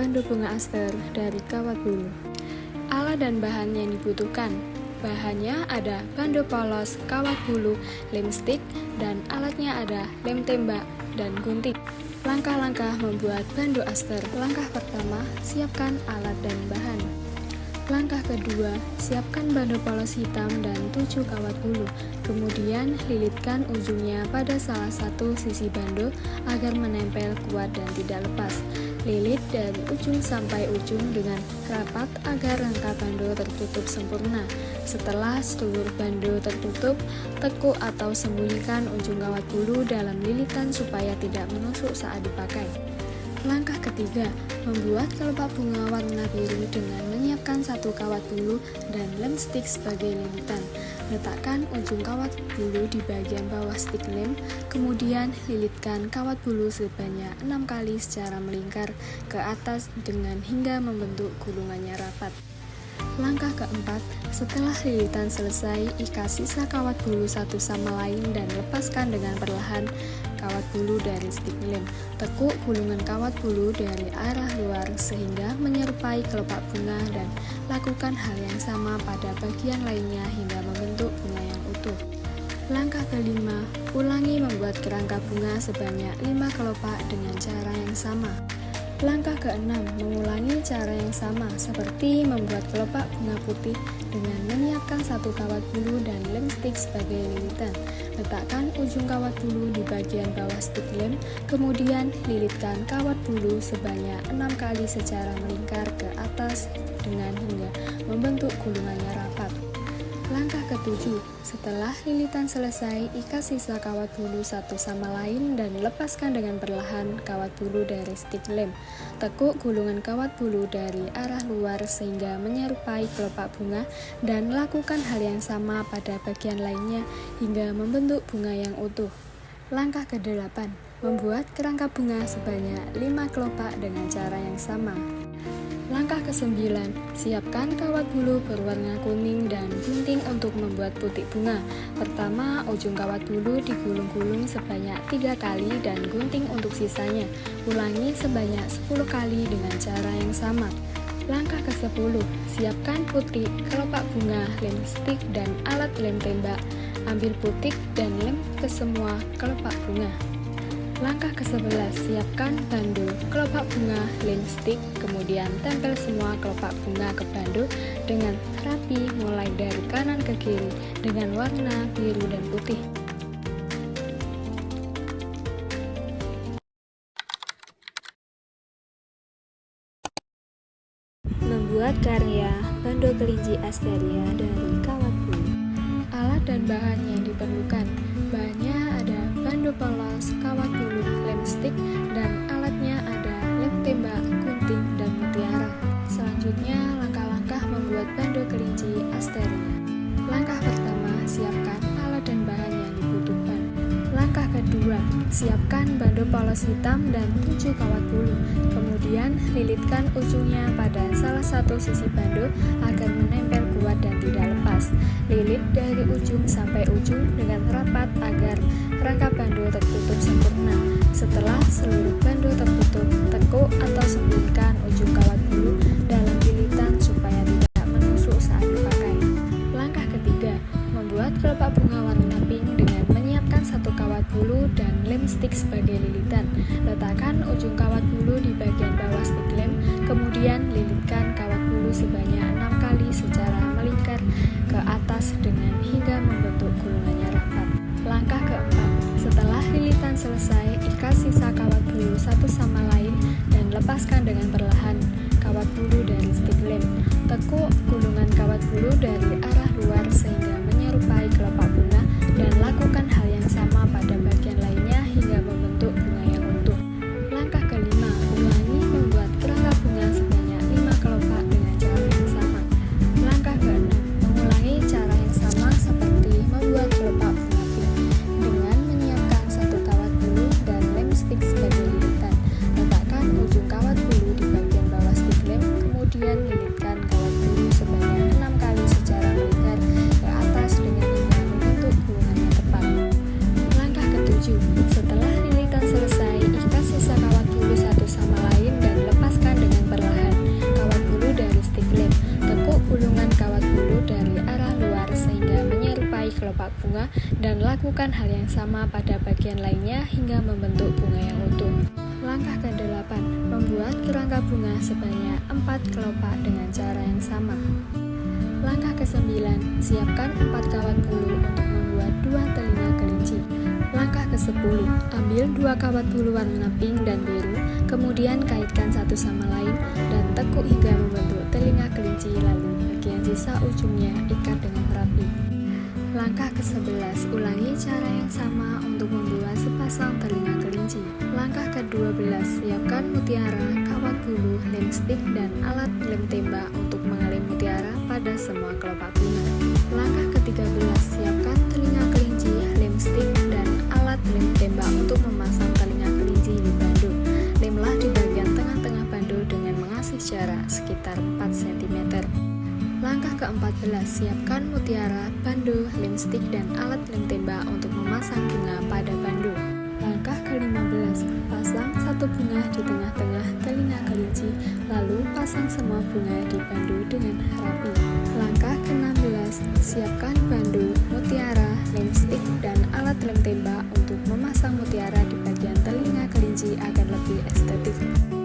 bando bunga aster dari kawat bulu. Alat dan bahan yang dibutuhkan. Bahannya ada bando polos, kawat bulu, lem stick, dan alatnya ada lem tembak dan gunting. Langkah-langkah membuat bando aster. Langkah pertama, siapkan alat dan bahan. Langkah kedua, siapkan bando polos hitam dan 7 kawat bulu. Kemudian lilitkan ujungnya pada salah satu sisi bando agar menempel kuat dan tidak lepas. Lilit dari ujung sampai ujung dengan rapat agar rangka bando tertutup sempurna. Setelah seluruh bando tertutup, tekuk atau sembunyikan ujung kawat bulu dalam lilitan supaya tidak menusuk saat dipakai. Langkah ketiga, membuat kelopak bunga warna biru dengan menyiapkan 1 kawat bulu dan lem stick sebagai lilitan. Letakkan ujung kawat bulu di bagian bawah stick lem, kemudian lilitkan kawat bulu sebanyak 6 kali secara melingkar ke atas dengan hingga membentuk gulungannya rapat. Langkah keempat, setelah lilitan selesai, ikat sisa kawat bulu satu sama lain dan lepaskan dengan perlahan kawat bulu dari stick lem. Tekuk gulungan kawat bulu dari arah luar sehingga menyerupai kelopak bunga dan lakukan hal yang sama pada bagian lainnya hingga membentuk bunga yang utuh. Langkah kelima, ulangi membuat kerangka bunga sebanyak 5 kelopak dengan cara yang sama. Langkah keenam, mengulangi cara yang sama seperti membuat kelopak bunga putih dengan menyiapkan 1 kawat bulu dan lem stick sebagai lilitan. Letakkan ujung kawat bulu di bagian bawah stick lem, kemudian lilitkan kawat bulu sebanyak 6 kali secara melingkar ke atas dengan hingga membentuk gulungannya rapat. Langkah ketujuh, setelah lilitan selesai, ikat sisa kawat bulu satu sama lain dan lepaskan dengan perlahan kawat bulu dari stick lem. Tekuk gulungan kawat bulu dari arah luar sehingga menyerupai kelopak bunga dan lakukan hal yang sama pada bagian lainnya hingga membentuk bunga yang utuh. Langkah ke-8, membuat kerangka bunga sebanyak 5 kelopak dengan cara yang sama. Langkah ke-9, siapkan kawat bulu berwarna kuning dan gunting untuk membuat putik bunga. Pertama, ujung kawat bulu digulung-gulung sebanyak 3 kali dan gunting untuk sisanya. Ulangi sebanyak 10 kali dengan cara yang sama. Langkah ke-10, siapkan putik, kelopak bunga, lem stick, dan alat lem tembak. Ambil putik dan lem ke semua kelopak bunga. Langkah ke-11, siapkan bando, kelopak bunga, lem stick, kemudian tempel semua kelopak bunga ke bando dengan rapi mulai dari kanan ke kiri dengan warna biru dan putih. Membuat karya bando kelinci asteria dari kawat bulu. Alat dan bahan yang diperlukan. Bahannya ada bando polos, kawat bulu, lem stick, dan alatnya ada lem tembak, gunting, dan mutiara. Selanjutnya, langkah-langkah membuat bando kelinci asteria. Langkah pertama, siapkan alat dan bahan yang dibutuhkan. Langkah kedua, siapkan bando polos hitam dan 7 kawat bulu. Kemudian, lilitkan ujungnya pada salah satu sisi bando agar menempel kuat dan tidak lepas. Lilit dari ujung sampai ujung dengan rapat agar rangka bando tertutup sempurna. Setelah seluruh bando tertutup, tekuk atau sembunyikan ujung kawat bulu dalam lilitan supaya tidak menusuk saat dipakai. Langkah ketiga, membuat kelopak bunga warna pink dengan menyiapkan 1 kawat bulu dan lem stick sebagai lilitan. Letakkan ujung kawat bulu di bagian bawah stick lem, kemudian lilitkan kawat bulu sebanyak 6 kali secara melingkar ke atas dengan hingga membentuk gulungannya rapat. Langkah keempat, setelah lilitan selesai, ikat sisa kawat bulu satu sama lain dan lepaskan dengan perlahan kawat bulu dari stick lem. Tekuk gulungan kawat bulu dari arah luar sehingga menyerupai kelopak bunga dan lakukan hal yang sama pada bagian lainnya hingga membentuk bunga yang utuh. Langkah kelima, ulangi membuat kerangka bunga sebanyak 5 kelopak dengan cara yang sama. Langkah keenam, mengulangi cara yang sama seperti membuat kelopak bunga pink dengan menyiapkan 1 kawat bulu dan lem stick sebagai lilitan. Letakkan ujung kawat bulu di bagian bawah stick lem, kemudian lilitkan kawat bulu sebanyak 6 kali secara melingkar sehingga menyerupai kelopak bunga dan lakukan hal yang sama pada bagian lainnya hingga membentuk bunga yang utuh. Langkah ke-8, membuat kerangka bunga sebanyak 4 kelopak dengan cara yang sama. Langkah ke-9, siapkan 4 kawat bulu untuk membuat 2 telinga kelinci. Langkah ke-10, ambil 2 kawat bulu warna pink dan biru, kemudian kaitkan satu sama lain dan tekuk hingga membentuk telinga kelinci, lalu bagian sisa ujungnya ikat dengan rapi. Langkah ke-11, ulangi cara yang sama untuk membuat sepasang telinga kelinci. Langkah ke-12, siapkan mutiara, kawat bulu, lem stick, dan alat lem tembak untuk mengelem mutiara pada semua kelopak bunga. Langkah ke-13, siapkan telinga kelinci, lem stick, dan alat lem tembak untuk memasang telinga kelinci di bando. Lemlah di bagian tengah-tengah bando dengan mengasih jarak sekitar 4 cm. Langkah ke-14, siapkan mutiara, bando, lem stick, dan alat lem tembak untuk memasang bunga pada bando. Langkah ke-15, pasang satu bunga di tengah-tengah telinga kelinci, lalu pasang semua bunga di bando dengan rapi. Langkah ke-16, siapkan bando, mutiara, lem stick, dan alat lem tembak untuk memasang mutiara di bagian telinga kelinci agar lebih estetik.